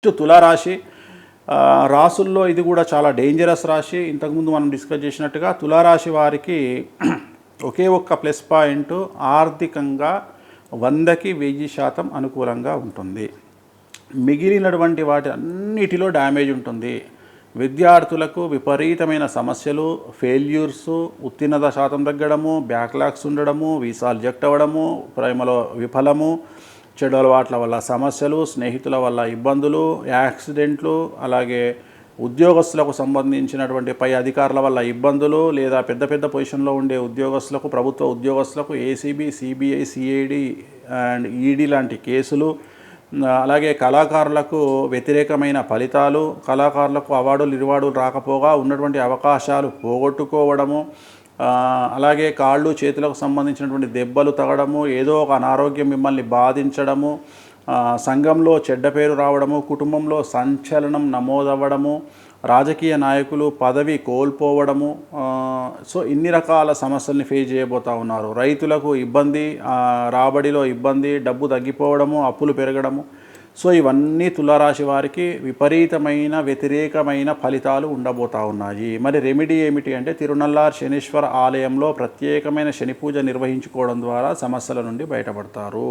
తులారాశి రాసుల్లో ఇది కూడా చాలా డేంజరస్ రాశి. ఇంతకుముందు మనం డిస్కస్ చేసినట్టుగా తులారాశి వారికి ఒకే ఒక్క ప్లస్ పాయింట్, ఆర్థికంగా 100కి 1000% అనుకూలంగా ఉంటుంది. మిగిలినటువంటి వాటి అన్నిటిలో డ్యామేజ్ ఉంటుంది. విద్యార్థులకు విపరీతమైన సమస్యలు, ఫెయిల్యూర్సు, ఉత్తీర్ణత శాతం తగ్గడము, బ్యాక్లాగ్స్ ఉండడము, వీసాలు రిజెక్ట్ అవ్వడము, ప్రేమలో విఫలము, చెడు అలవాట్ల వల్ల సమస్యలు, స్నేహితుల వల్ల ఇబ్బందులు, యాక్సిడెంట్లు, అలాగే ఉద్యోగస్తులకు సంబంధించినటువంటి పై అధికారుల వల్ల ఇబ్బందులు, లేదా పెద్ద పెద్ద పొజిషన్లో ఉండే ఉద్యోగస్తులకు, ప్రభుత్వ ఉద్యోగస్తులకు ACB, CBI, CID and ED లాంటి కేసులు, అలాగే కళాకారులకు వ్యతిరేకమైన ఫలితాలు, కళాకారులకు అవార్డులు రివార్డులు రాకపోగా ఉన్నటువంటి అవకాశాలు పోగొట్టుకోవడము, అలాగే కాళ్ళు చేతులకు సంబంధించినటువంటి దెబ్బలు తగడము, ఏదో ఒక అనారోగ్యం మిమ్మల్ని బాధించడము, సంఘంలో చెడ్డ పేరు రావడము, కుటుంబంలో సంచలనం నమోదవ్వడము, రాజకీయ నాయకులు పదవి కోల్పోవడము. సో ఇన్ని రకాల సమస్యల్ని ఫేస్ చేయబోతూ ఉన్నారు. రైతులకు ఇబ్బంది, రాబడిలో ఇబ్బంది, డబ్బు తగ్గిపోవడము, అప్పులు పెరగడము. సో ఇవన్నీ తులారాశి వారికి విపరీతమైన వ్యతిరేకమైన ఫలితాలు ఉండబోతూ ఉన్నాయి. మరి రెమెడీ ఏమిటి అంటే, తిరునల్లార్ శనీశ్వర ఆలయంలో ప్రత్యేకమైన శని పూజ నిర్వహించుకోవడం ద్వారా సమస్యల నుండి బయటపడతారు.